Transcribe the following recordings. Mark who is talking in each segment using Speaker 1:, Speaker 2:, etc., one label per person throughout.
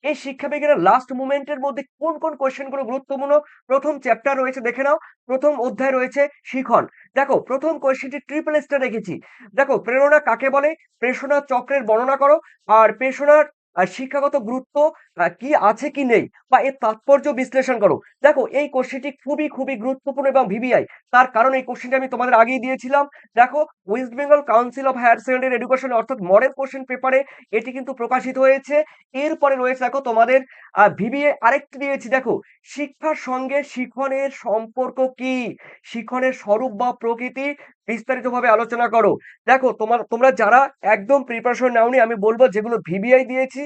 Speaker 1: এই শিক্ষাবিজ্ঞানের লাস্ট মুভমেন্টের মধ্যে কোন কোন কোয়েশ্চেন গুলো গুরুত্বপূর্ণ, প্রথম চ্যাপ্টার রয়েছে দেখে নাও। প্রথম অধ্যায় রয়েছে শিখন। দেখো প্রথম কোয়েশ্চেনটি ট্রিপল স্টার রেখেছি। দেখো প্রেরণা কাকে বলে, প্রেষণা চক্রের বর্ণনা করো, আর প্রেষণার শিক্ষাগত গুরুত্ব কি আছে কি নেই, বা এর তাৎপর্য বিশ্লেষণ করো। দেখো এই কোশ্চেনটি খুবই খুবই গুরুত্বপূর্ণ এবং ভিভিআই, তার কারণ এই কোশ্চেনটি আমি তোমাদের আগেই দিয়েছিলাম। দেখো West Bengal council of higher secondary education অর্থাৎ মডেল কোশ্চেন পেপারে এটি কিন্তু প্রকাশিত হয়েছে। এরপরে রয়েছে দেখো তোমাদের ভিভিএ আরেকটি দিয়েছি, দেখো শিক্ষার সঙ্গে শিখনের সম্পর্ক কি, শিখনের স্বরূপ বা প্রকৃতি বিস্তারিতভাবে আলোচনা করো। দেখো তোমরা যারা একদম প্রিপারেশন নাওনি, আমি বলবো যেগুলো ভিভিআই দিয়েছি,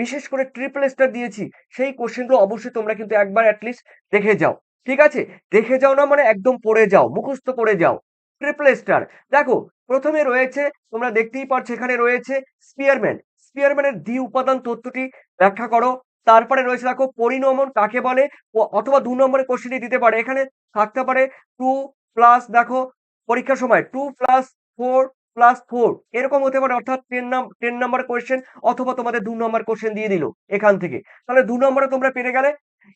Speaker 1: বিশেষ করে ট্রিপল স্টার দিয়েছি, সেই কোশ্চেনগুলো অবশ্যই তোমরা কিন্তু একবার অ্যাটলিস্ট দেখে যাও। ঠিক আছে, দেখে যাও না মানে একদম পড়ে যাও, মুখস্থ করে যাও। ট্রিপল স্টার দেখো প্রথমে রয়েছে, তোমরা দেখতেই পাচ্ছ এখানে রয়েছে স্পিয়ারম্যান। স্পিয়ারম্যানের দ্বি উপাদান তত্ত্বটি ব্যাখ্যা করো। তারপরে রয়েছে দেখো পরিণমন কাকে বলে, অথবা ২ নম্বরের কোশ্চেনই দিতে পারে, এখানে থাকতে পারে 2 প্লাস, দেখো পরীক্ষার সময় 2 প্লাস 4 প্লাস 4 এরকম হতে পারে, অর্থাৎ 10 নাম্বার কোয়েশ্চেন, অথবা তোমাদের 2 নম্বর কোশ্চেন দিয়ে দিল এখান থেকে, তাহলে 2 নম্বরে তোমরা পেরে গেলে।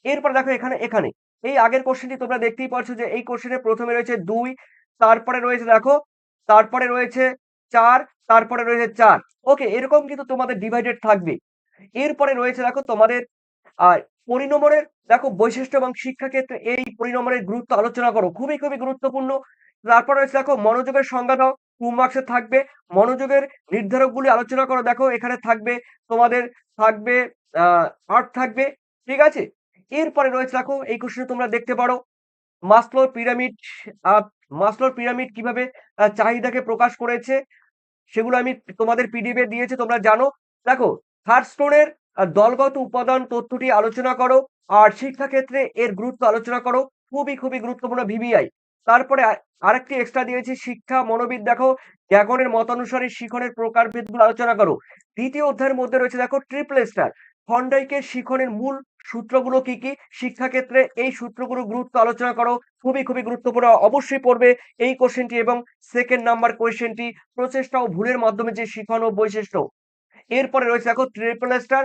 Speaker 1: এরপর দেখো এখানে এখানে এই আগের কোশ্চেনটি তোমরা দেখতেই পাচ্ছ যে এই কোশ্চেনে প্রথমে রয়েছে 2, তারপরে রয়েছে দেখো, তারপরে রয়েছে 4, তারপরে রয়েছে 4। ওকে, এরকম কিন্তু তোমাদের ডিভাইডেড থাকবে। এরপরে রয়েছে দেখো তোমাদের আর পরিণমনের দেখো বৈশিষ্ট্য এবং শিক্ষাক্ষেত্রে এই পরিণমনের গুরুত্ব আলোচনা করো, খুবই খুবই গুরুত্বপূর্ণ। তারপর রয়েছে দেখো মনোযোগের সংজ্ঞা দাও, 2 মার্কসে থাকবে। মনোযোগের নির্ধারকগুলি আলোচনা করো, দেখো এখানে থাকবে তোমাদের, থাকবে 8 থাকবে। ঠিক আছে, এরপরে রয়েছে দেখো এই কোশ্চেনে তোমরা দেখতে পারো মাসলোর পিরামিড, আহ মাসলোর পিরামিড কিভাবে চাহিদাকে প্রকাশ করেছে, সেগুলো আমি তোমাদের পিডিএফ এ দিয়েছি, তোমরা জানো। দেখো থার্ডস্টোনের দলগত উপাদান তথ্যটি আলোচনা করো, আর শিক্ষাক্ষেত্রে এর গুরুত্ব আলোচনা করো, খুবই খুবই গুরুত্বপূর্ণ ভিভিআই। তারপরে আরেকটি এক্সট্রা দিয়েছি শিক্ষা মনোবিদ, দেখো গ্যাগনের মতানুসারে শিখনের প্রকারভেদগুলো আলোচনা করো। দ্বিতীয় অধ্যায়ের মধ্যে রয়েছে দেখো ট্রিপল স্টার, থর্নডাইকের শিখনের মূল সূত্রগুলো কি কি, শিক্ষাক্ষেত্রে এই সূত্রগুলো গুরুত্ব আলোচনা করো, খুবই খুবই গুরুত্বপূর্ণ, অবশ্যই পড়বে এই কোশ্চেনটি এবং সেকেন্ড নাম্বার কোশ্চেনটি, প্রচেষ্টা ও ভুলের মাধ্যমে যে শিখন ও বৈশিষ্ট্য। এরপরে রয়েছে দেখো ট্রিপল স্টার,